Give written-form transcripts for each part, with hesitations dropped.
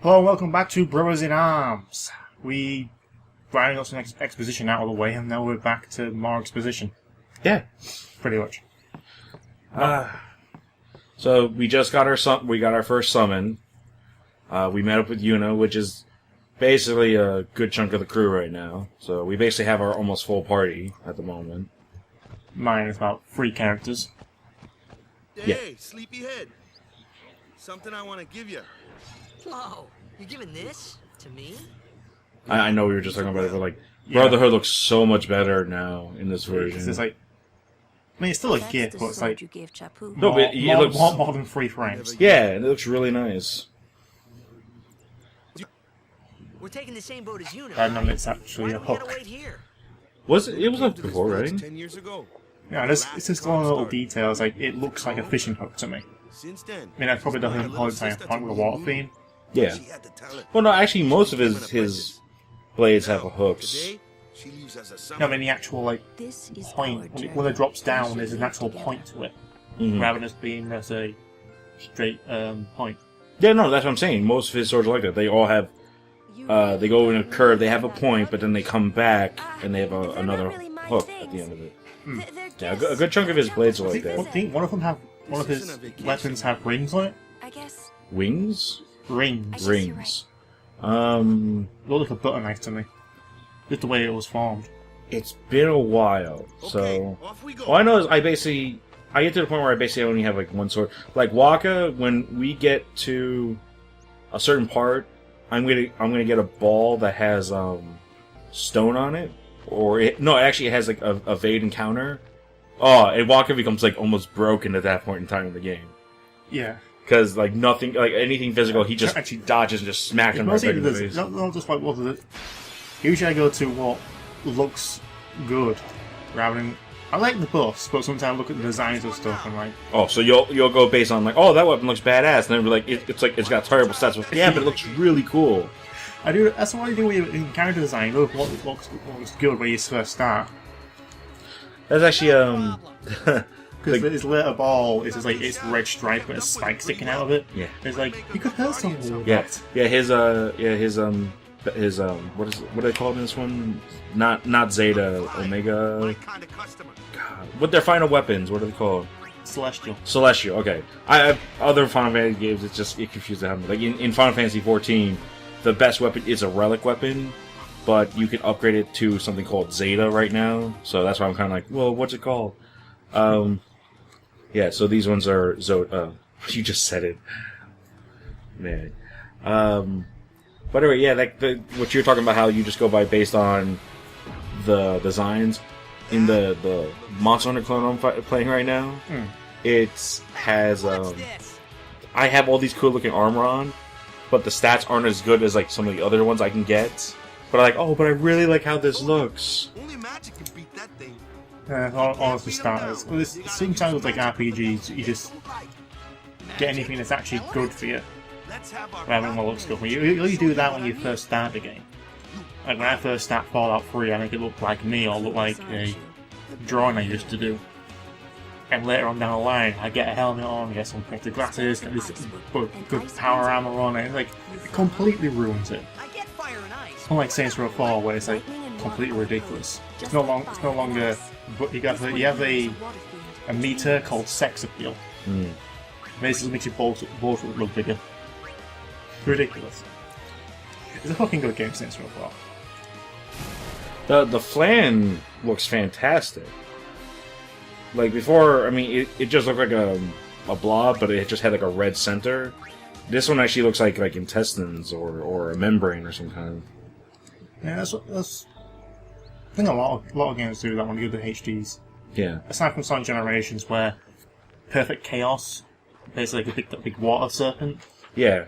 Hello and welcome back to Brothers in Arms. We finally got some exposition out of the way and now we're back to more exposition. Yeah. Pretty much. So we just got our first summon. We met up with Yuna, which is basically a good chunk of the crew right now. So we basically have our almost full party at the moment. Mine is about 3 characters. Hey, sleepyhead. Something I want to give you. Whoa, you're giving this to me? I know we were just talking about it, but Yeah. Brotherhood looks so much better now in this version. It's like, I mean, it's still a gift, but it's like you gave Chapu. No, but it looks more than 3 frames. yeah, and it looks really nice. We're taking the same boat as you. And then it's actually Why a do we gotta hook. wait here? Was it was up To this before, village right? 10 years ago. Yeah, it's just one little details. Like it looks like a fishing hook to me. Since then, I mean, that's probably the whole entire point with the water theme. Yeah. she had the talent. Well, no, actually, most of his blades have hooks. Today, she leaves as a No, I summoner. mean the actual like This is point our when it drops down. There's an actual together. point to it, Mhm. rather than just being as a straight point. Yeah, no, that's what I'm saying. Most of his swords are like that. They all have. They go in a curve. They have a point, but then they come back and they have another hook at the end of it. Yeah, a good chunk of his blades are I like think that. one of them have one of his weapons have rings on it. I guess. Wings, Rings. rings. They look like a butter knife to me. Just the way it was formed. It's been a while, Okay, so off we go. all I know is I get to the point where I basically only have like one sword. Like Waka, when we get to a certain part, I'm gonna get a ball that has stone on it, it actually has like a evade and counter. Oh, and Waka becomes like almost broken at that point in time in the game Yeah. because like nothing, like anything physical, he just Actually, dodges and just smacks him right Mostly back in the there's face. not just like what is it. Usually I go to what looks good, rather than I like the buffs, but sometimes I look at the designs of stuff and like Oh, so you'll go based on like, oh, that weapon looks badass, and then be like, it's like it's got terrible stats. Yeah, but it looks really cool. I do. That's what I do in character design. Look what looks good when you first start. That's actually Because his little ball is just like it's red stripe with a spike sticking out of it. Yeah. It's like you could hurt someone with yeah, that. yeah. His what do they call it in this one? Not Zeta, Omega. My kind of customer. God, what their final weapons? What are they called? Celestial. Celestial. Okay. I other Final Fantasy games. It confused the hell out of me. Like in Final Fantasy 14, the best weapon is a relic weapon, but you can upgrade it to something called Zeta right now. So that's why I'm kind of like, well, what's it called? Yeah. So these ones are you just said it, man. But anyway, yeah, what you're talking about, how you just go by based on the designs in the Monster Hunter clone I'm playing right now. It has What's this? I have all these cool looking armor on, but the stats aren't as good as like some of the other ones I can get. But I'm like, but I really like how this looks. Only magic can beat that thing. All of the starters. Well, sometimes with like RPGs, you just get anything that's actually good for you, Let's have our rather than what looks good for you. You only do that when you first start the game. Like when I first start Fallout 3, I make it look like me or look like a drawing I used to do. And later on down the line, I get a helmet on, get some protective glasses, get this good power armor on, and like it completely ruins it. I get fire and ice. Unlike Saints Row 4, where it's like completely ridiculous. It's no longer. But you have a meter called sex appeal. Basically makes your balls look bigger. Ridiculous. It's a fucking good game, Saints Row 4. The flan looks fantastic. Like before, I mean, it just looked like a blob, but it just had like a red center. This one actually looks like intestines or a membrane or some kind. Yeah, that's. I think a lot of games do that when you do the HDs. Yeah. Aside from some Generations, where Perfect Chaos, basically like a big water serpent. Yeah.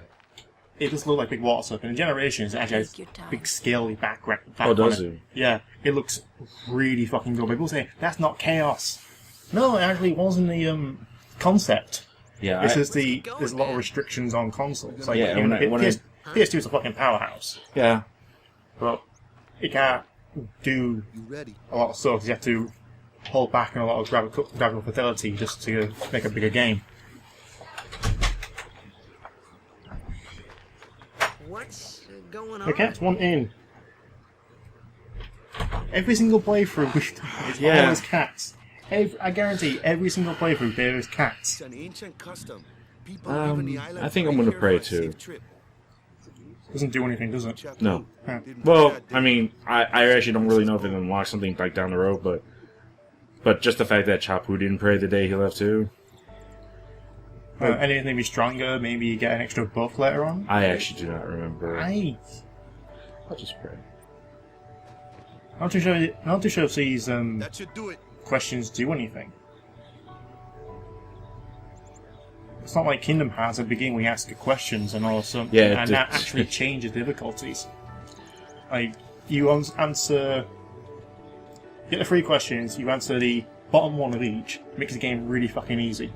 It does look like big water serpent. In Generations, it actually has big scaly background. Oh, does it? Yeah, it looks really fucking good. People say that's not chaos. No, it actually was in the concept. Yeah. It's just there's a lot of restrictions on consoles. Like, Yeah, even when I- PS2 is a fucking powerhouse, yeah. but it can't do You ready? a lot of stuff. 'Cause you have to hold back on a lot of graphical fidelity just to make a bigger game. What's going on? The cats want in. Every single playthrough we've done is Yeah. always cats. I guarantee every single playthrough there is cats. It's an ancient custom. People leaving the island I think I'm right gonna here pray for a safe too. trip. Doesn't do anything, does it? Chapter No. Huh. didn't Well, chat, I mean, I actually don't really know if it unlocks something like down the road, but just the fact that Chapu didn't pray the day he left too. Anything be stronger, maybe you get an extra buff later on. I actually do not remember. I'll just pray. Not too sure if these That should do it. questions do anything. It's not like Kingdom Hearts at the beginning we ask questions and all of a sudden, Yeah, and that actually changes difficulties. Like, you answer... Get the 3 questions, you answer the bottom one of each, makes the game really fucking easy.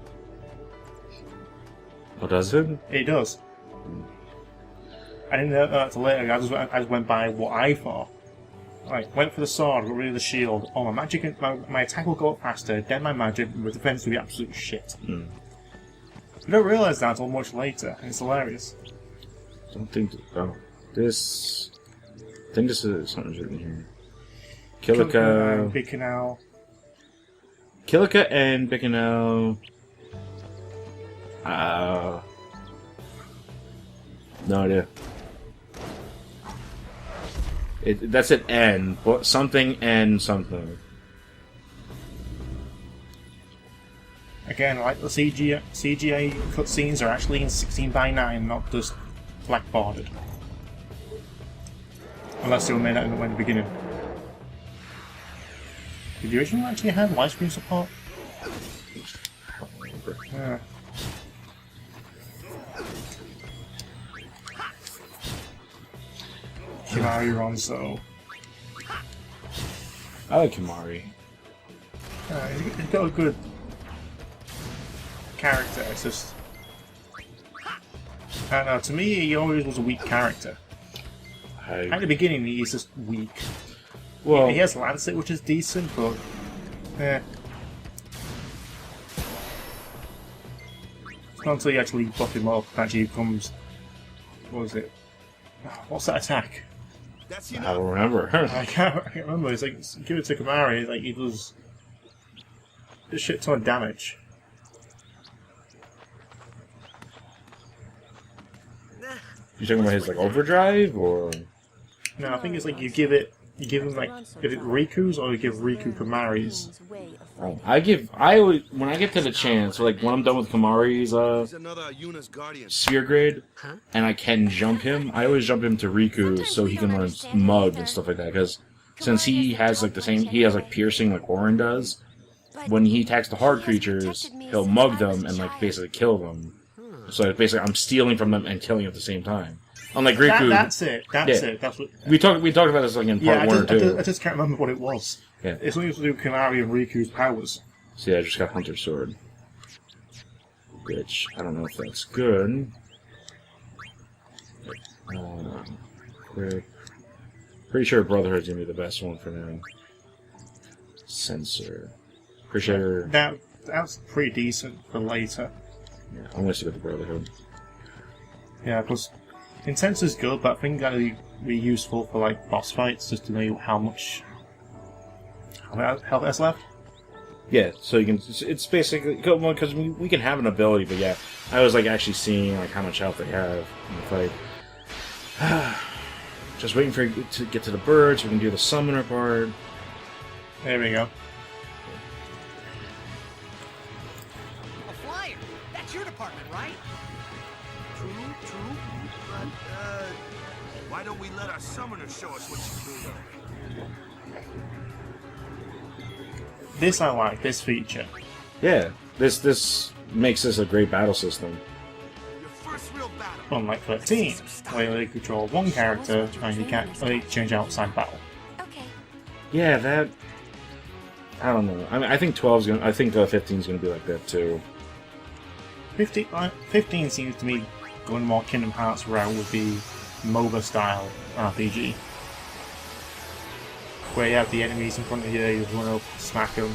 Oh, does it? It does. I didn't know that until later, I just went by what I thought. Like, went for the sword, got rid of the shield. Oh, my attack will go up faster, then my magic, my defense will be absolute shit. Hmm. You don't realise that until much later, and it's hilarious. Don't think. Oh, this. I think this is something's written here. Kilika. Big Canal. Kilika and Bikanel. No idea. That's an N, but something N something. Again, like the CGI cutscenes are actually in 16:9, not just black bordered. Unless they were made at the beginning. Did the original actually have widescreen support? I don't remember. Yeah. Kimari Ronso. I like Kimari. He's got a good character, it's just... I don't know, to me he always was a weak character. At the beginning he's just weak. Well, He has Lancet, which is decent, but... It's not until you actually buff him up and actually becomes... What was it? What's that attack? That's I enough. don't remember. I can't remember. It's like, give it to Kimari, it's like he does a shit ton of damage. You talking about his like overdrive or? No, I think it's like you give him like, is it Riku's or you give Riku Kimari's? Oh, when I get to the chance, like when I'm done with Kimari's He's another Yuna's guardian. sphere grid, Huh? and I can jump him, I always jump him to Riku so he can learn Mug and stuff like that. Because since he has like he has like piercing like Auron does. When he attacks the hard creatures, he'll mug them and like basically kill them. So basically, I'm stealing from them and killing at the same time. Unlike Riku, That's it. That's Yeah. it. That's what. we talked about this like in part Yeah, 1 or 2. I just can't remember what it was. Yeah. It's something to do with Kimari and Riku's powers. So yeah, I just got Hunter's Sword. Which, I don't know if that's good. Quick. Pretty sure Brotherhood's gonna be the best one for now. Sensor. Pretty sure... That's pretty decent for later. Yeah, I'm gonna stick with the Brotherhood. Yeah, plus Intense is good, but I think that would be useful for like boss fights just to know how much health has left. Yeah, so you can... It's basically... Well, because we can have an ability, but yeah. I was like actually seeing like how much health they have in the fight. Just waiting for you to get to the birds so we can do the summoner part. There we go. A flyer. That's your department, right? True. But, why don't we let our summoner show us what she's made of? This I like, this feature. Yeah, this makes this a great battle system. Your first real battle. Unlike 13, where you control one character and you can't change outside battle. Okay. Yeah, that... I don't know. I mean, I think 12's gonna... I think 15's gonna be like that too. 15 seems to me going more Kingdom Hearts route with the MOBA style RPG. Where you have the enemies in front of you, you run up, smack them,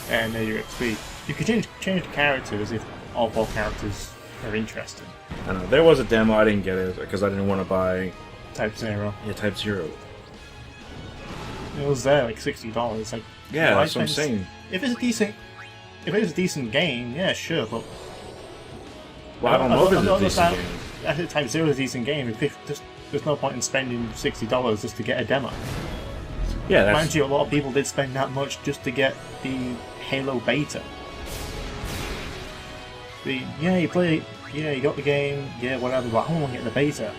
and then your XP. You can change the characters if all 4 characters Very interesting. I don't know. There was a demo. I didn't get it because I didn't want to buy Type 0. Type 0. It was there like $60. Like, Yeah, why that's what I'm spend- saying. If it's a decent game, yeah, sure, but Well, I don't know if it's a decent game. I think Type 0 is a decent game. There's no point in spending $60 just to get a demo. Yeah, that's Mind you, a lot of people did spend that much just to get the Halo beta. You play it, yeah, you got the game, yeah, whatever, but I want to get the beta.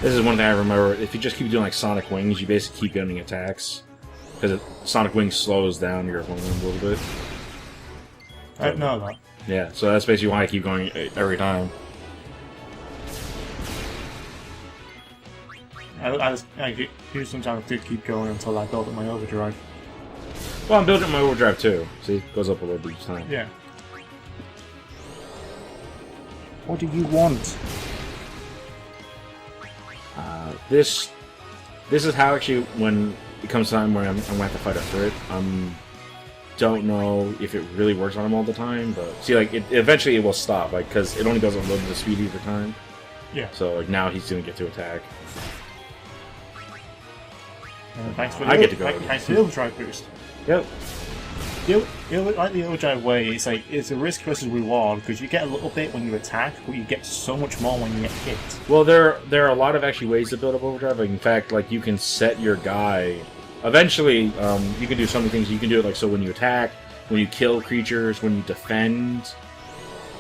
This is one thing I remember. If you just keep doing like Sonic Wings, you basically keep getting attacks. Because Sonic Wings slows down your opponent a little bit. I don't know that. Yeah, so that's basically why I keep going every time. I do sometimes do keep going until I build up my overdrive. Well, I'm building my overdrive too. See, it goes up a little bit each time. Yeah. What do you want? This is how actually when it comes time where I'm gonna have to fight a threat. Don't know if it really works on him all the time, but see, like eventually it will stop, like because it only goes a little bit of speed every time. Yeah. So like now he's gonna get to attack. Thanks for I get to go. Thanks for the overdrive boost. Yep. Like the overdrive way, it's a risk versus reward because you get a little bit when you attack, but you get so much more when you get hit. Well, there are a lot of actually ways to build up overdrive. Like, in fact, like you can set your guy. Eventually, you can do so many things. You can do it like so when you attack, when you kill creatures, when you defend.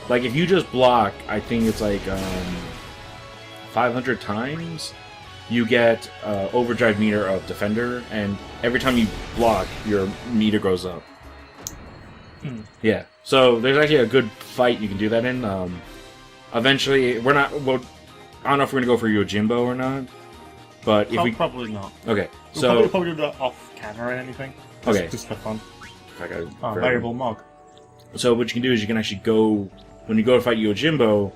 Like if you just block, I think it's like 500 times. You get overdrive meter of defender, and every time you block, your meter goes up. Yeah, so there's actually a good fight you can do that in. Eventually, we're not. Well, I don't know if we're gonna go for Yojimbo or not, but if we Probably not. okay, We'll so probably do that off camera or anything. Okay. Just for fun. I got Oh, variable mog. So what you can do is you can actually go when you go to fight Yojimbo.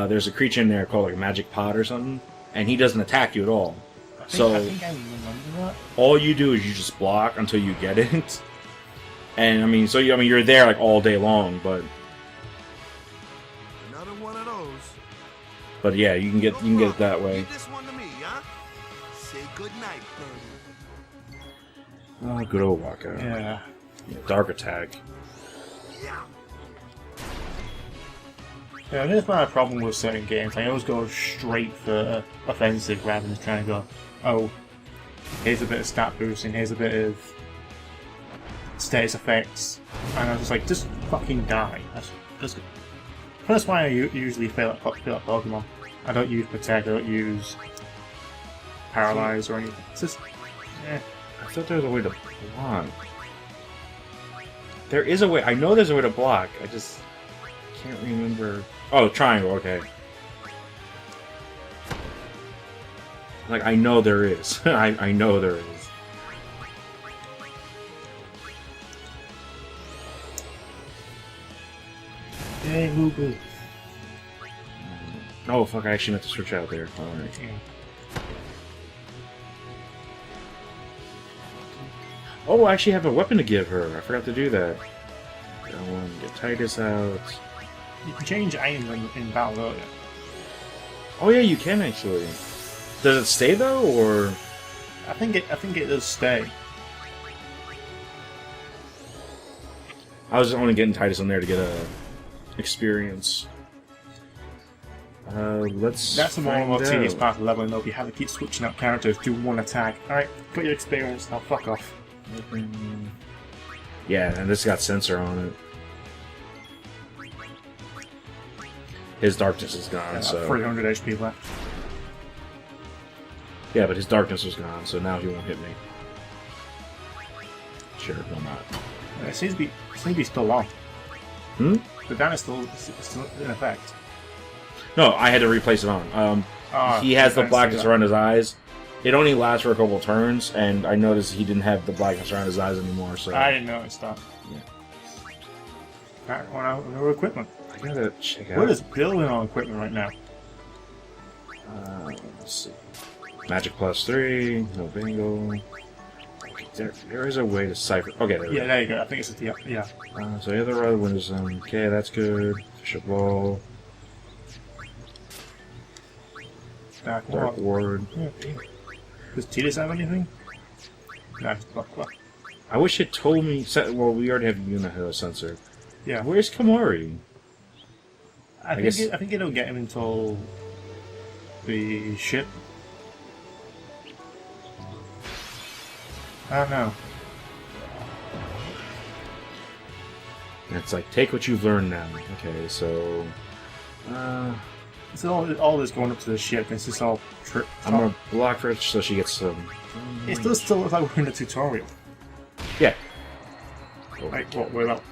There's a creature in there called like a magic pod or something, and he doesn't attack you at all. I So think I remember that. all you do is you just block until you get it. And I mean, so you're there like all day long, but Another one of those. yeah, you can get it that way. Leave this one to me, huh? Say good night, Birdie. Oh, good old Waka. Yeah. Yeah, dark attack. Yeah. Yeah, here's my problem with certain games. I always go straight for offensive rather than trying to go, oh, here's a bit of stat boosting, here's a bit of status effects, and I was just like, just fucking die. That's why I usually fail at Pokemon. I don't use Protect, I don't use Paralyze or anything. It's just, I thought there was a way to block. There is a way. I know there's a way to block. I just can't remember. Oh, triangle. Okay. Like I know there is. I know there is. Yay, Moo Boo. Oh fuck! I actually meant to switch out there. All right. Oh, I actually have a weapon to give her. I forgot to do that. I want to get Titus out. You can change items in battle, don't you? Oh yeah, you can actually. Does it stay though, or? I think it does stay. I was only getting Titus on there to get a experience. Let's. That's the more find tedious out. part of leveling up. You have to keep switching out characters, do one attack. Alright, got your experience, now fuck off. Yeah, and this got sensor on it. His darkness is gone, so 300 HP left. yeah, but his darkness was gone, so now he won't hit me. Sure, why not? It seems to be still on. Hmm? The ban is still in effect. No, I had to replace it on. Ah, He has the I see blackness that. around his eyes. It only lasts for a couple of turns, and I noticed he didn't have the blackness around his eyes anymore. So I didn't notice that. Yeah. Alright, well, now, no equipment. I gotta check out. What is building on equipment right now? Let's see. Magic +3, no bingo. There is a way to cipher. Okay, there we Yeah, there you go. I think it's the yeah. go. So the other windows. Okay, that's good. Fishable. Dark Dark Ward. Ward. Yeah. Does Tidus have anything? No, it's Buckler. I wish it told me. Well, we already have Yuna sensor. Yeah. Where's Kamari? I think it'll get him until the ship. I don't know. It's like, take what you've learned now. Okay, so... It's all this going up to the ship. It's just all trip. I'm gonna block her so she gets some... It does still look like we're in a tutorial. Yeah. Like, what, we're about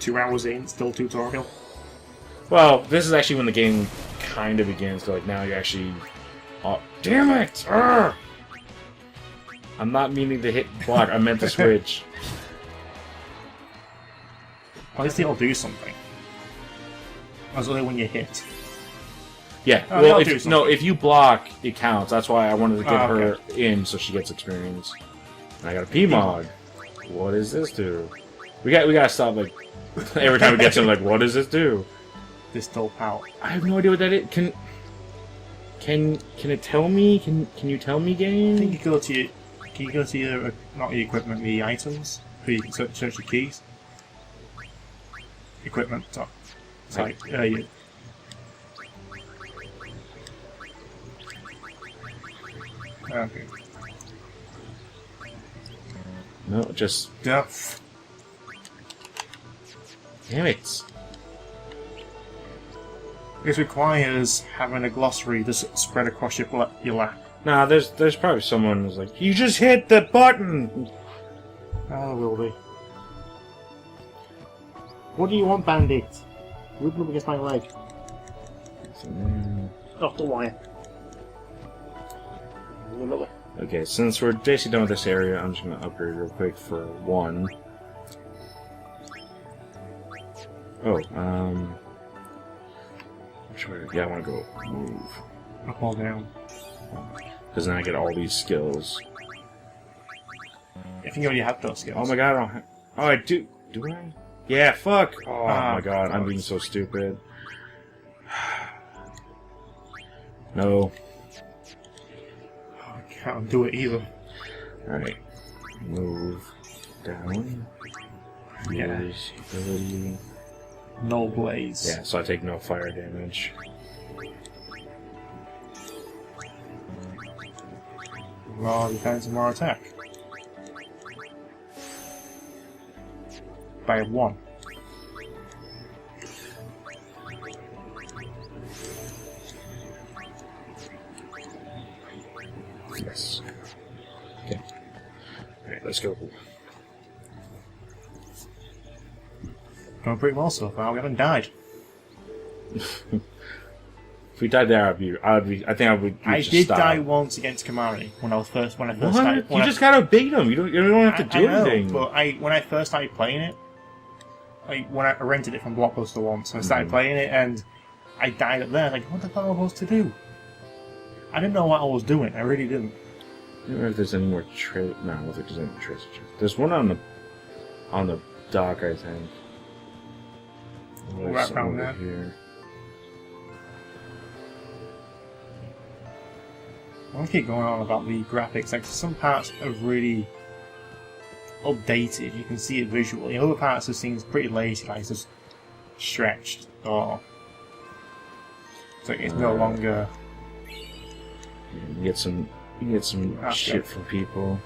2 hours in, still tutorial? Well, this is actually when the game kind of begins. So, like, now you're actually... Oh, damn it! Arrgh! I'm not meaning to hit block. I meant to switch. At least they all do something. That's only when you hit. Yeah. Oh, Well, they'll do if you block, it counts. That's why I wanted to get Oh, her okay. in so she gets experience. And I got a P-Mog. What does this do? We gotta stop, like, every time we get something, like, what does this do? This dull power. I have no idea what that is. Can it tell me? Can you tell me, game? I think you go to your... Can you go to your... Not your equipment, the items? Where you can search your keys? Equipment, top. Sorry, you... Okay. No, just Yeah. damn it. This requires having a glossary that's spread across your lap. Nah, there's probably someone who's like, you just hit the button. Oh, there will be. What do you want, Bandit? Rub up against my leg. Off the wire. Okay, since we're basically done with this area, I'm just gonna upgrade real quick for 1. Oh, which way? Yeah, I want to go move. Up or down. Because then I get all these skills. I think you already have those skills. Oh my god, I don't have... Oh, I do. Do I? Yeah, fuck! Oh Ah, my god, I'm being so stupid. No. I can't do it either. Alright. Move down. Yeah. Use ability. No blaze. Yeah, so I take no fire damage. More defense and more attack. By 1. Yes. Okay. Alright, let's go. Going pretty well so far. We haven't died. If we died there, I think I would. I just did stop. die once against Kamari when I first What? started. You just gotta bait him. You don't have to do I know, anything. but when I first started playing it, when I rented it from Blockbuster once, and I started playing it, and I died up there. Like, what the fuck am I supposed to do? I didn't know what I was doing. I really didn't. I don't know if there's any more treasure. No, I don't think there's any more treasure. There's one on the dock, I think. Right Some around over there. here. I want to keep going on about the graphics. Like, some parts are really updated. You can see it visually. Other parts it seems pretty lazy, like it's just stretched or it's like it's no longer. You can get some Okay. shit from people.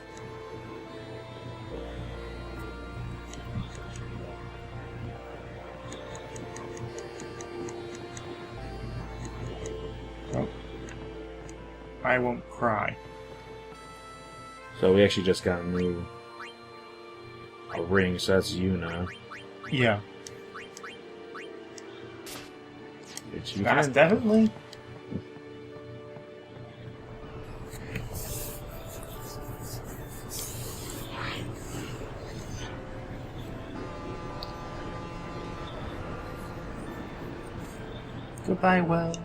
Oh. I won't cry. So we actually just got a ring, so that's Yuna. Yeah, It's you. that's definitely. Goodbye, world.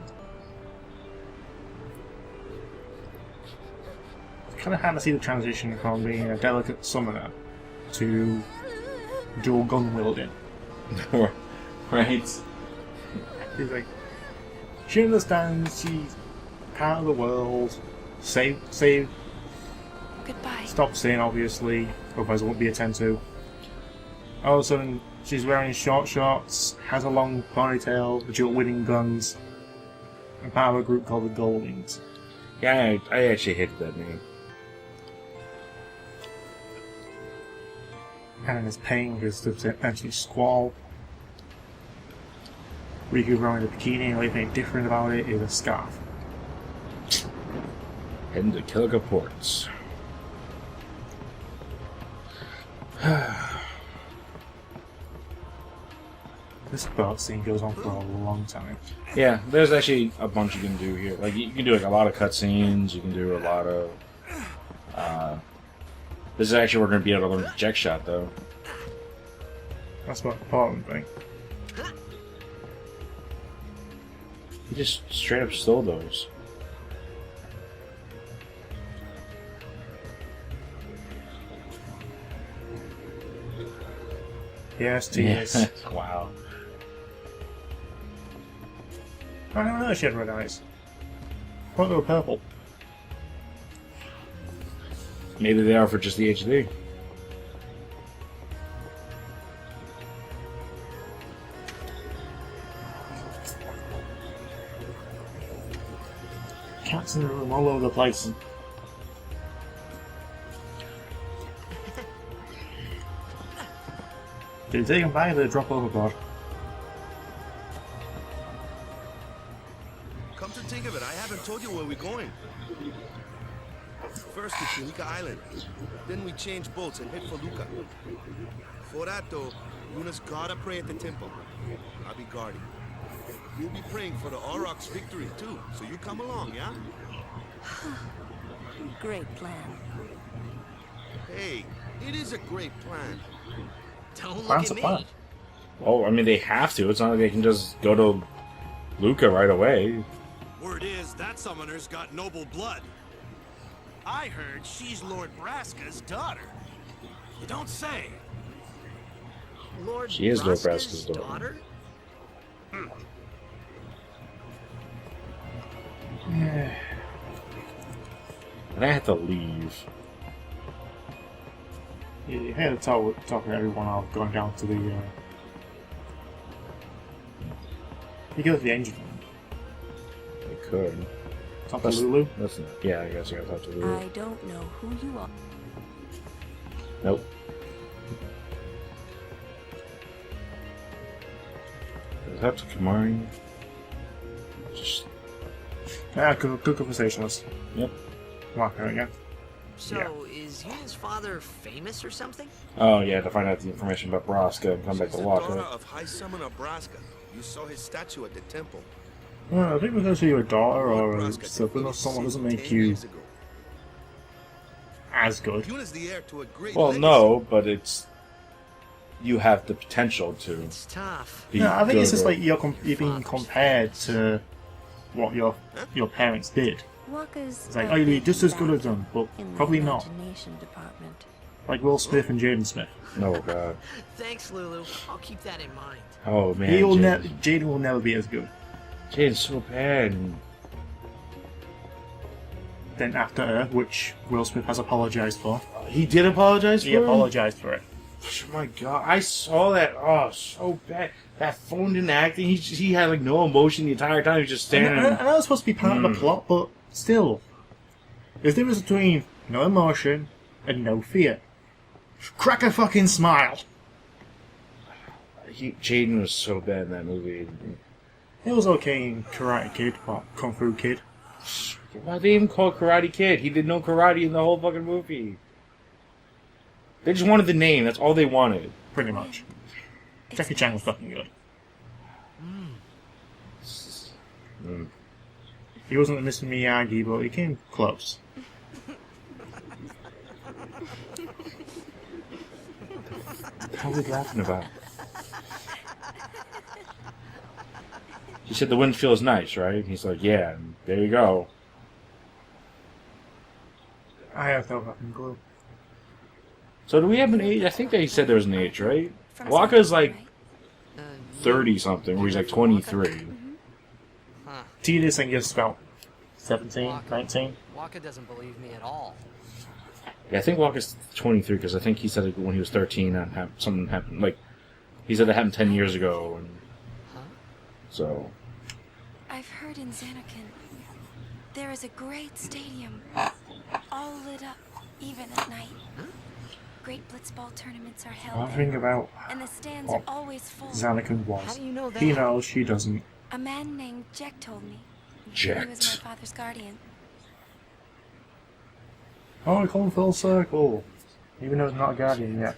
kind of hard to see the transition from being a delicate summoner to dual gun wielding. Right? She's like, she understands she's part of the world. Save, Goodbye. stop saying obviously, otherwise it won't be a 10-2. All of a sudden, she's wearing short shorts, has a long ponytail, dual winning guns, and part of a group called the Goldwings. Yeah, I actually hated that name. And his pain because to actually Squall. Riku wearing a bikini, and the only thing different about it is a scarf. Heading to Killiga Ports. This boat scene goes on for a long time. Yeah, there's actually a bunch you can do here. Like you can do like a lot of cutscenes. You can do a lot of. This is actually where we're gonna be able to learn project shot though. That's the important thing. You just straight up stole those. Yes, TS. Wow. I don't know she had red eyes. I thought they were purple. Maybe they are for just the HD. Cats in the room all over the place. Did you take them by or drop overboard? Come to think of it, I haven't told you where we're going. First to Kilika Island. Then we change boats and head for Luca. For that though, Luna's gotta pray at the temple. I'll be guarding. We'll be praying for the Aurochs' victory too, so you come along, yeah? Great plan. Hey, it is a great plan. Don't look Plan's at a plan. me. Oh, I mean they have to. It's not like they can just go to Luca right away. Word is that summoner's got noble blood. I heard she's Lord Braska's daughter. You don't say. Lord She is Lord Braska's Braska's daughter. And I had to leave. You had to talk to everyone else going down to the. You go to the engine room. I could. Talk to Lulu. That's not. Yeah, I guess I gotta talk to Lulu. I don't know who you are. Nope. Is that to Kamari? Just. Yeah, good conversationalist. Yep. Mark her again. So, is Yuna's father famous or something? Oh yeah, to find out the information about Braska and come back She's to the daughter Waka. of High Summoner Braska. You saw his statue at the temple. Well, I think because you're a daughter or Lord a Braska sibling or defeated someone doesn't Satan make 10 you years ago. as good. Yuna's the heir to a great Well, legacy. no, but it's. You have the potential to It's tough. be. No, I think it's good just or- like you're being compared to what your parents did. Waka's It's like, oh, you're just as good as them, but in the probably not. imagination department. Like Will Smith and Jaden Smith. Oh god. Thanks, Lulu. I'll keep that in mind. Oh man. Jaden will never be as good. Jaden's so bad. Then After Earth, which Will Smith has apologized for. He did apologize for He it? apologized for it. Oh my god, I saw that. Oh, so bad. That phoned in acting. He had like no emotion the entire time. He was just I standing. know it's supposed to be part of the plot, but still. There's a difference between no emotion and no fear. Crack a fucking smile! Jaden was so bad in that movie. It was okay in Karate Kid, or Kung Fu Kid. Why they even call it Karate Kid? He did no karate in the whole fucking movie. They just wanted the name. That's all they wanted. Pretty much. Jackie Chan was fucking good. He wasn't a Mr. Miyagi, but he came close. What are we laughing about? He said the wind feels nice, right? He's like, yeah, and there you go. I have no fucking clue. So do we have an age? I think they said there was an age, right? From Waka's Xanarkand, like right? 30 something, where he's like 23. Huh. Tidus, I guess, about 17, 19. Waka doesn't believe me at all. Yeah, I think Waka's 23 because I think he said it when he was 13 and something happened. Like he said it happened 10 years ago, and Huh? so I've heard in Xanarkand there is a great stadium, all lit up, even at night. Great blitzball tournaments are held One there, thing about and the stands what are always full. Xanarkand How was, do you know that? he knows, she doesn't. A man named Jekt told me. He was my Jekt. father's guardian. Oh, we come full circle. Even though it's not a guardian yet.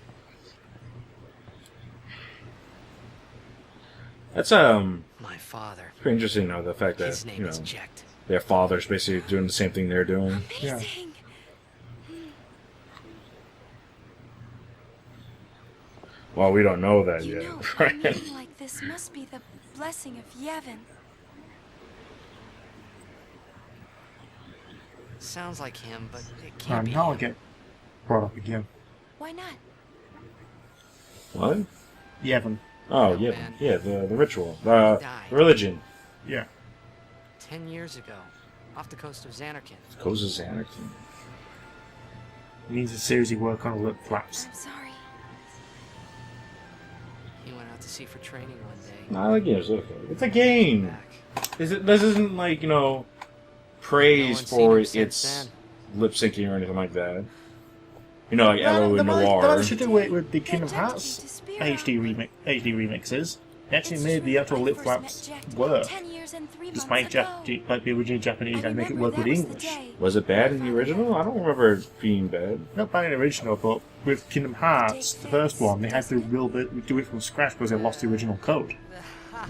That's My father. pretty interesting though, the fact that His name you know is Jekt. their fathers basically doing the same thing they're doing. Yeah. Amazing! Well, we don't know that You yet, know, a right? meeting like this must be the blessing of Yevon. Sounds like him, but it can't be Now I him. get brought up again. Why not? What? Yevon. Oh, Oh, yeah, man. yeah, the ritual, the Died. religion. Yeah. 10 years ago, off the coast of Xanarkand. Goes to Xanarkand. He needs to seriously work on lip flaps. I'm sorry. He went out to sea for training one day. Nah, the game's okay. It's a game. Back. This isn't like, you know, praise one's seen for him since its lip syncing or anything like that. You know, like Elo They and might Noir. should do it with the Kingdom Jekt came Hearts to Spear HD remixes. They actually It's made true, the actual I lip first flaps met Jekt work. 10 years and 3 Despite months ago. like the original Japanese I and make it remember work with that was the English. day. Was it bad in the original? I don't remember it being bad. Not bad in the original, but with Kingdom Hearts, the first one, they had to do it from scratch because they lost the original code.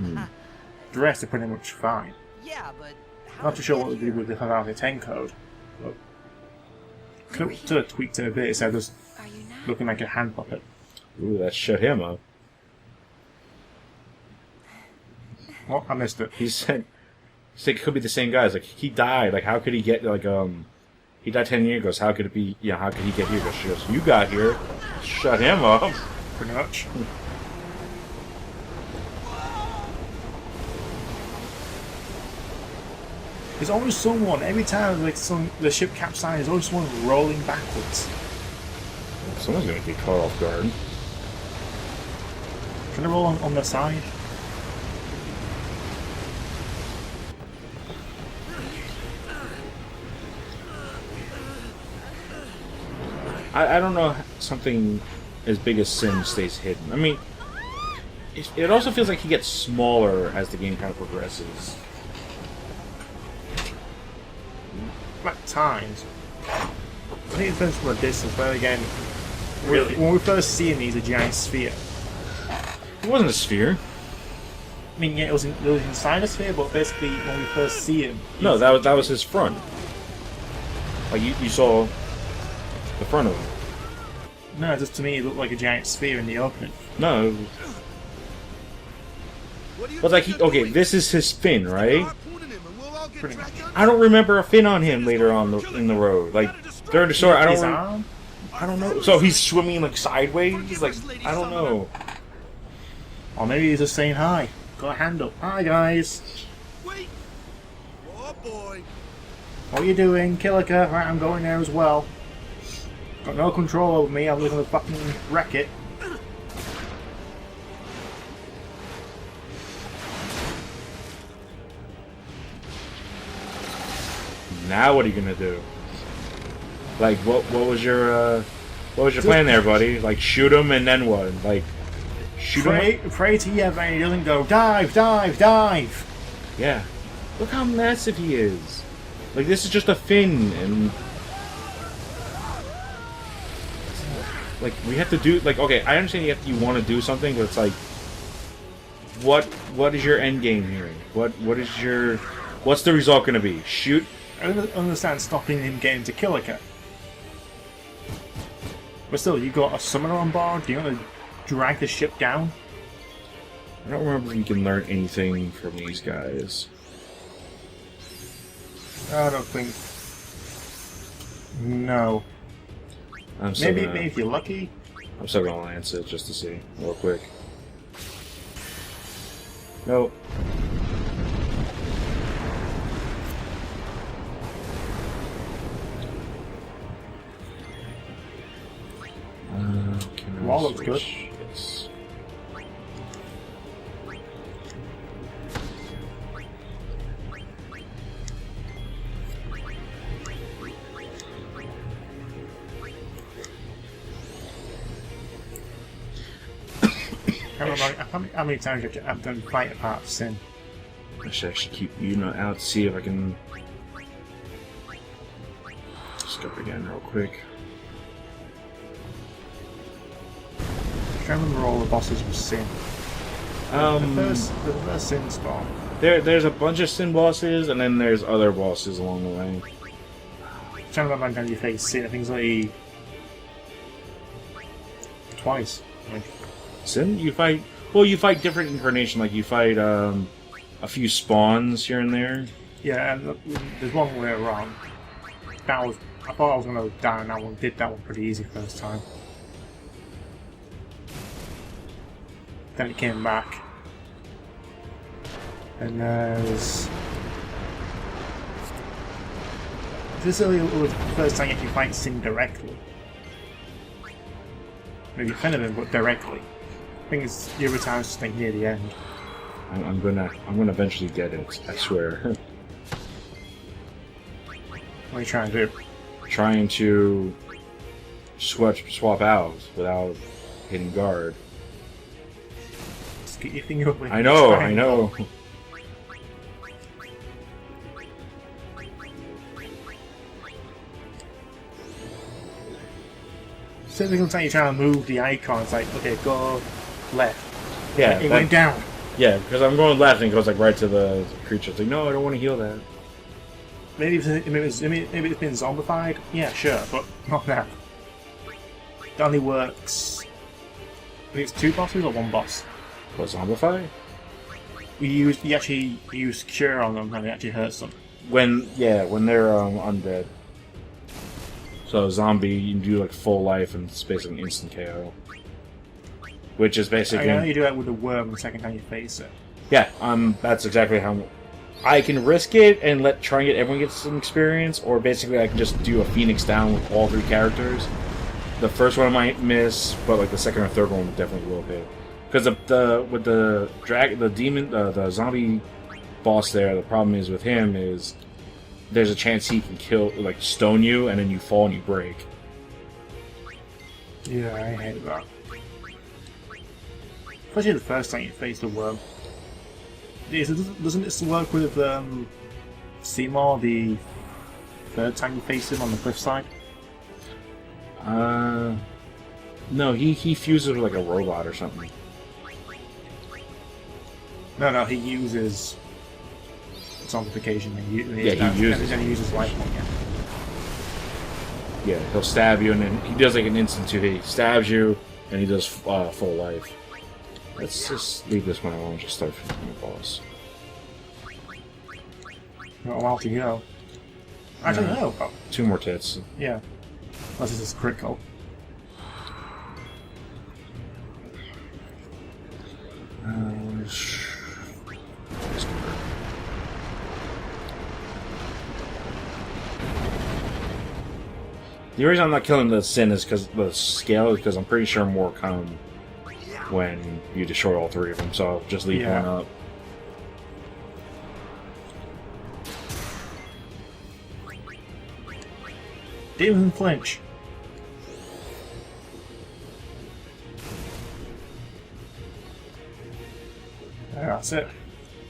The rest are pretty much fine. Yeah, but how Not did too sure he what get they did here? with the Final 10 code. But could have tweaked it a bit instead of just Are you not? looking like a hand puppet. Ooh, that shut him up. Oh, I missed it. He said it could be the same guy. It's like, he died. Like, how could he get, like, he died 10 years ago, so how could it be, how could he get here? She goes, you got here. Shut him up. Pretty much. There's always someone, every time like the ship capsizes, there's always someone rolling backwards. Someone's gonna get caught off guard. Can they roll on the side? I don't know how something as big as Sin stays hidden. I mean, it also feels like he gets smaller as the game kind of progresses. At times. I think it depends from a distance, but again, when we first see him, he's a giant sphere. It wasn't a sphere. I mean, yeah, it was inside a sphere, but basically, when we first see him, No, that was his front. Like, you saw the front of him. no, just to me, it looked like a giant sphere in the opening. No, What are you but like, two okay, doing? this is his fin, right? Harpooning him and we'll all get Pretty dragged under. I don't remember a fin on him later on in the road. Like, during the story, His arm? I don't know. So he's swimming like sideways. Like, I don't know. Or maybe he's just saying hi. Got a hand up. Hi, guys. Wait. Oh boy. What are you doing? Killiker? Right, I'm going there as well. Got no control over me, I'm just gonna fucking wreck it. Now what are you gonna do? Like, what was your plan there, buddy? Like, shoot him and then what? Like, shoot him? Pray to Yevon, he doesn't go, dive, dive, dive! Yeah. Look how massive he is. Like, this is just a fin, and like, we have to do, like, okay, I understand you want to do something, but it's like, what is your end game here? What's the result gonna be? Shoot? I don't understand stopping him getting to Killiker. But still, you got a summoner on board, do you want to drag the ship down? I don't remember if you can learn anything from these guys. I don't think. No. I'm still Maybe gonna, if you're lucky. I'm still gonna lance it just to see real quick. Nope. Can I Wall looks good. switch? Yes. I don't remember how many times I've done fighter parts Sin. I should actually keep Yuna out to see if I can scope again real quick. I can't remember all the bosses with Sin. The first Sin spawn. There's a bunch of Sin bosses, and then there's other bosses along the way. I'm trying to remember how you face Sin. I think it's like twice. Like, Sin, you fight. Well, you fight different incarnation. Like you fight a few spawns here and there. yeah, and there's one way wrong. That was I thought I was gonna die on that one. Did that one pretty easy first time. Then it came back. And there's... This is the first time you actually fight Sin directly. Maybe defend him, but directly. I think it's the other times just like near the end. I'm gonna eventually get it. I swear. What are you trying to do? Trying to swap out without hitting guard. Just get your finger up. I know. So every time you're trying to move the icon, it's like, okay, go left. Yeah, It went down. Yeah, because I'm going left and it goes like right to the creature. It's like, no, I don't want to heal that. Maybe it's been zombified. Yeah, sure, but not now. It only works. I think it's 2 bosses or 1 boss. What, zombify? You actually use cure on them and it actually hurts them. When they're undead. So zombie, you can do like full life and it's basically an instant KO. Which is basically... I know you do that with the worm the second time you face it. Yeah, that's exactly how... I can risk it and try and get everyone get some experience, or basically I can just do a Phoenix down with all 3 characters. The first one I might miss, but like the second or third one definitely will hit. Because the zombie boss there, the problem is with him is there's a chance he can stone you, and then you fall and you break. Yeah, I hate that. Especially the first time you face the worm. Doesn't this work with Seymour the third time you face him on the cliffside? No, he fuses with like a robot or something. No, he uses zombification. He uses. And he uses life one. Yeah, he'll stab you, and then he does like an instant 2 hit. He stabs you, and he does full life. Let's just leave this one alone and just start from the boss. Not a while to go. Actually, no. Oh, 2 more tits. yeah. Unless this is critical. The reason I'm not killing the Sin is because the scale is because I'm pretty sure more come when you destroy all 3 of them, so I'll just leave one up. Didn't even flinch. That's it.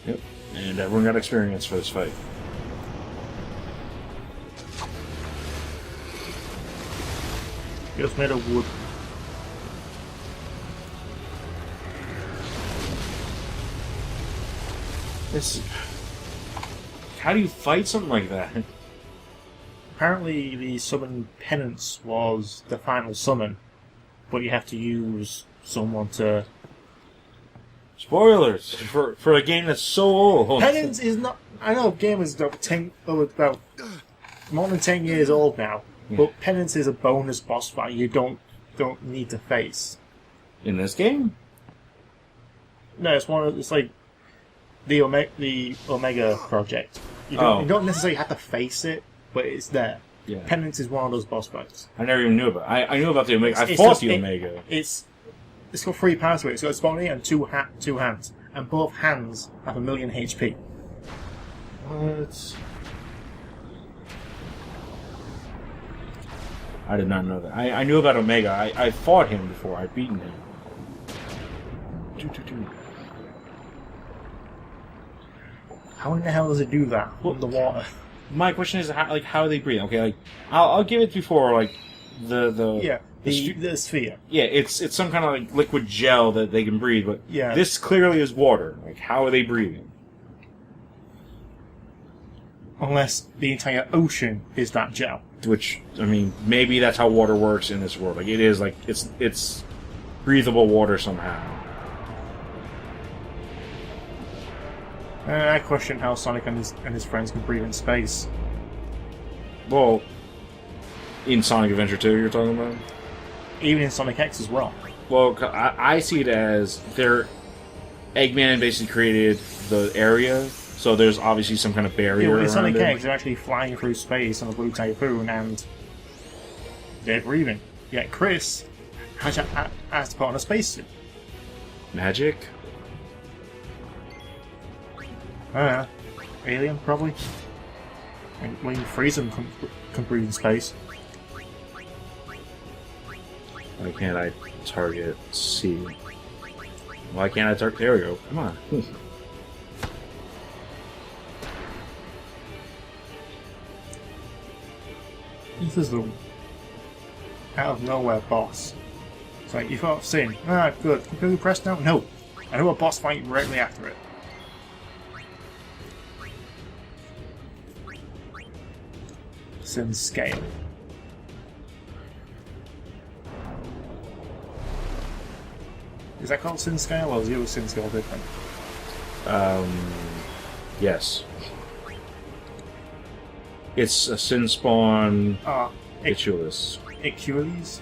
Yep. And everyone got experience for this fight. Just made of wood. How do you fight something like that? Apparently the summon penance was the final summon, but you have to use someone to... Spoilers for a game that's so old. Penance is not... I know, game is about more than 10 years old now, But Penance is a bonus boss fight you don't need to face. In this game? No, it's like the Omega project. You don't necessarily have to face it, but it's there. Yeah. Penance is one of those boss fights. I never even knew about it. I knew about the Omega. I It's fought just- the Omega. It's got 3 powers to it. It's got its body and two hands, and both hands have 1,000,000 HP. What? I did not know that. I knew about Omega. I fought him before. I'd beaten him. How in the hell does it do that underwater? My question is, how do they breathe? Okay, like I'll give it before, like the Yeah, the sphere. yeah, it's some kind of like liquid gel that they can breathe, but Yeah. this clearly is water. Like, how are they breathing? Unless the entire ocean is that gel. Which, I mean, maybe that's how water works in this world. Like, it is like it's breathable water somehow. I question how Sonic and his friends can breathe in space. Well, in Sonic Adventure 2, you're talking about? Even in Sonic X as well. Well, I see it as Eggman basically created the area, so there's obviously some kind of barrier In around Sonic it. X, they're actually flying through space on a blue typhoon and they're breathing. Yet Chris has to put on a spacesuit. Magic? Alien, probably. And when you freeze them, can breathe in space. Why can't I target C? Why can't I target... There we go. Come on. This is the out of nowhere boss. It's like, you fought Sin. Ah, good. Can you press now? No. I know a boss fight directly after it. Sin's Scale. Is that called Sin Scale, or is the other Sin Scale different? Yes. It's a Sin Spawn Ah, Ichulus. Ichulus?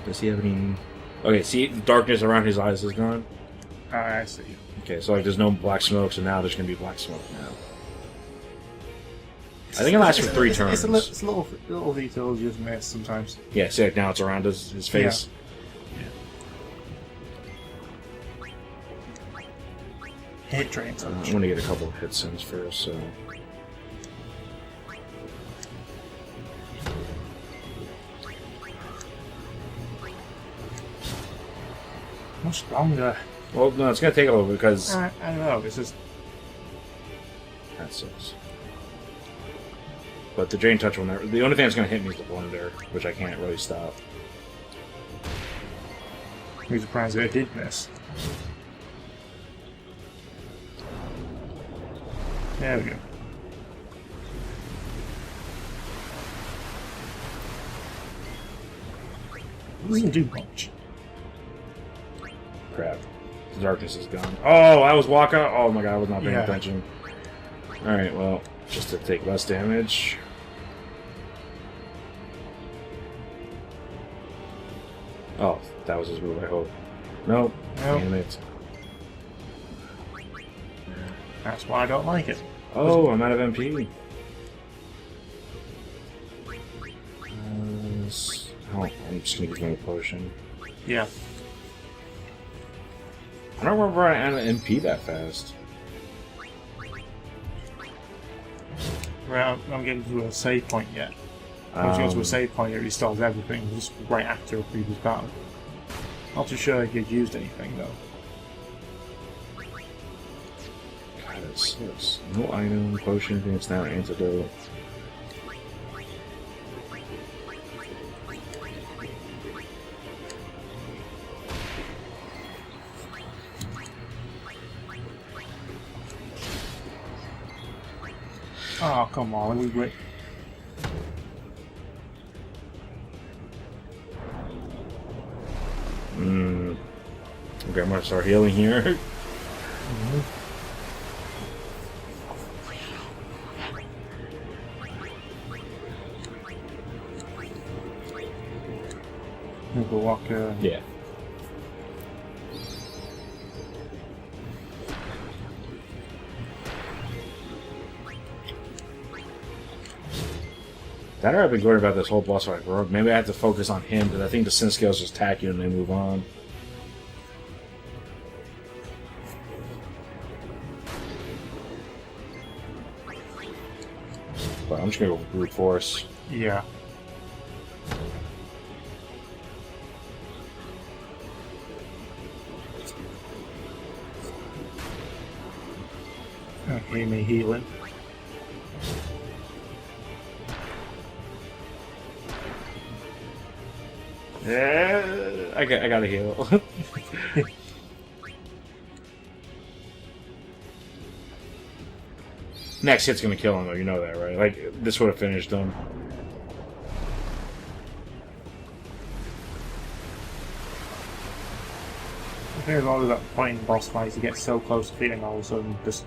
Does he have any... Okay, see, the darkness around his eyes is gone. Ah, I see. Okay, so like there's no black smoke, so now there's gonna be black smoke now. I think it lasts for 3 turns. It's a little detail you just miss sometimes. Yeah, see, like now it's around his face. Hit drain touch. I'm gonna get a couple of hit sins first, so... Much longer. Well, no, it's gonna take a little bit because... I don't know. It's just That sucks. But the drain touch will never... The only thing that's gonna hit me is the blunder, which I can't really stop. I'm surprised that it did miss. There we go. Doesn't do much. Crap. The darkness is gone. Oh, that was Waka? Oh my god, I was not paying Yeah. attention. Alright, well, just to take less damage. Oh, that was his move, I hope. Nope. Nope. Damn it. That's why I don't like it. Oh, I'm out of MP. Oh, I'm just gonna give him a potion. Yeah. I don't remember I had an MP that fast. Well, I'm getting to a save point yet. Once you go to a save point, it restores everything just right after a previous battle. Not too sure if you'd used anything though. God, that sucks. No item, potion, advanced now, antidote. Oh, come on, we wait. Okay, I'm gonna start healing here. The walker. Yeah. That or I've been worried about this whole boss fight. Bro. Maybe I have to focus on him because I think the Sin Scales just attack you and they move on. But I'm just gonna go with brute force. Yeah. Okay, me healing. Yeah, I gotta heal. Next hit's gonna kill him though, you know that, right? Like, this would have finished him. I think there's always that point in boss fights you get so close to feeling all of a sudden just...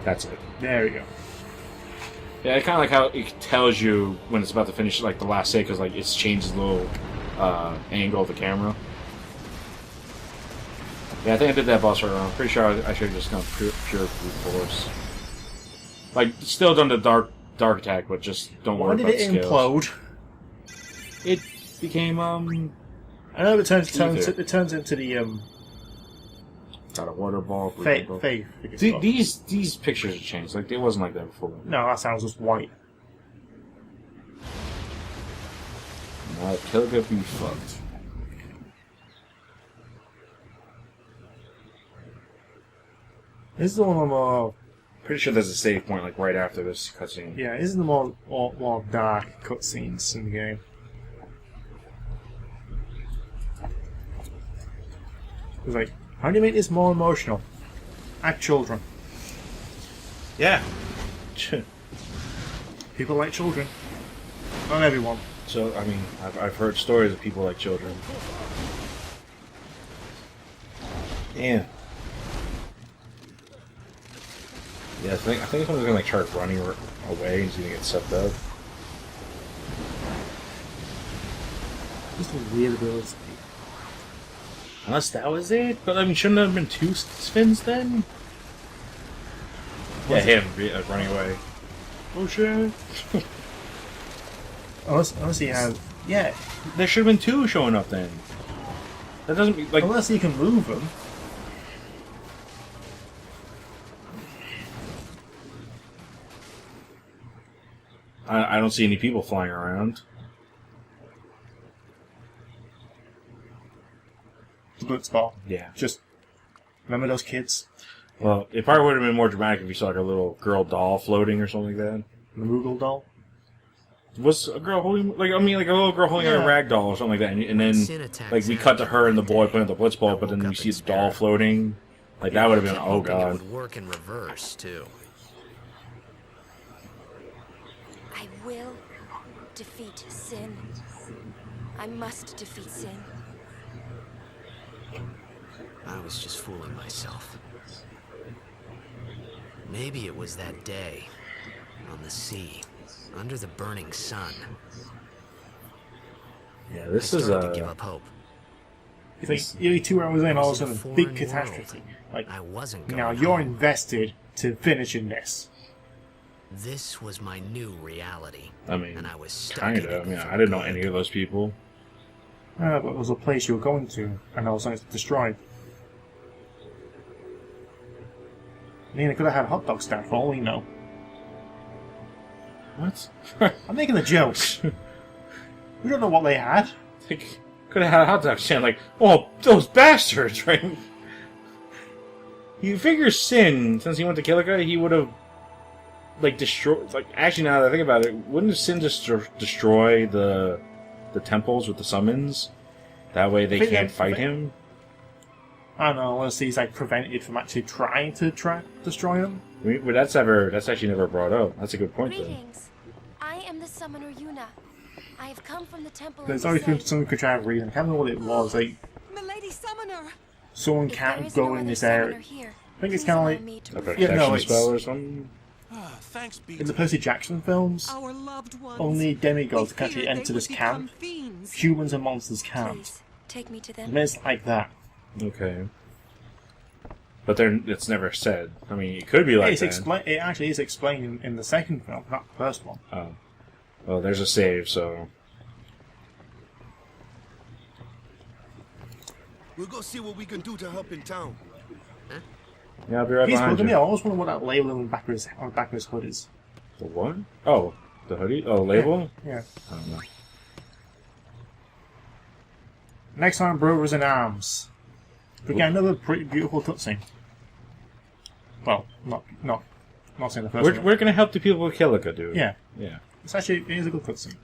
That's it. There we go. Yeah, it's kind of like how it tells you when it's about to finish, like the last hit, because like it's changed the little angle of the camera. Yeah, I think I did that boss right wrong. I'm pretty sure I should have just gone pure brute force. Like, still done the dark attack, but just don't Why worry did about it the scales. implode? It became I know it turns Ether. into the got a water ball. faith. These pictures have changed. Like, it wasn't like that before. No, that sounds just white. Now, Kilga be fucked. This is the one more. Pretty sure there's a save point like right after this cutscene. Yeah, this is the more dark cutscenes in the game. It's like, how do you make this more emotional? Act children. Yeah. People like children. Not everyone. So I mean, I've heard stories of people like children. Yeah. Yeah, I think someone's gonna like start running away and he's gonna get sucked up. Just a weird ability. Unless that was it, but I mean, shouldn't there have been two spins then? Yeah, him running away. Oh shit! Unless he has, yeah. There should have been two showing up then. That doesn't be like. Unless he can move them. I don't see any people flying around. Blitzball. Yeah. Just remember those kids? Well, it probably would have been more dramatic if you saw like a little girl doll floating or something like that. The Moogle doll. Was a girl holding like a little girl holding a rag doll or something like that, and then like we cut to her and the boy playing the blitzball, but then we see the doll floating. Like that would have been oh god. It would work in reverse too. I will defeat sin. I must defeat sin. I was just fooling myself. Maybe it was that day on the sea, under the burning sun. Yeah, this I is started to give up hope. It's like nearly 2 hours in, all of a sudden, Foreign big catastrophe. world. Like, I wasn't going now you're home. invested to finishing this. This was my new reality. I mean, and I was stuck in kinda. it I mean, for I didn't know good. any of those people. But it was a place you were going to, and all of a sudden it's destroyed. I mean, they could have had hot dog stand for all we know. What? I'm making a joke. We don't know what they had. Like, could have had a hot dog stand. Like, oh, those bastards, right? You figure Sin, since he went to Kilika, he would have like destroyed. Like, actually, now that I think about it, wouldn't Sin just destroy the temples with the summons? That way they can't fight him. I don't know, unless he's like prevented from actually trying to destroy them. I mean, but that's actually never brought up. That's a good point, though. Greetings. I am the summoner Yuna. I have come from the temple. There's of always been Descent. some contrived reason. I can't remember what it was. Like, Milady Summoner! someone If there can't is go no in other this summoner area. here, I think it's please kind of allow like me to A reveal- protection Yeah, no, it's- spell or something. Thanks be In the to Percy Jackson films, Our loved ones. only demigods We can actually feared they enter would this become camp. fiends. Humans and monsters can't. Please, take me to I them. mean, it's like that. Okay. But it's never said. I mean, it could be like that. It actually is explained in the second film, not the first one. Oh. Well, there's a save, so... We'll go see what we can do to help in town. Yeah, I'll be right He's behind looking you. at me. I always wonder what that label on the back of his hood is. The what? Oh, the hoodie? Oh, label? Yeah. I don't know. Next time, Brothers in Arms. We get another pretty beautiful cutscene. Well, not saying the first one. We're gonna help the people with Kilika, dude. Yeah. Yeah. It is a good cutscene.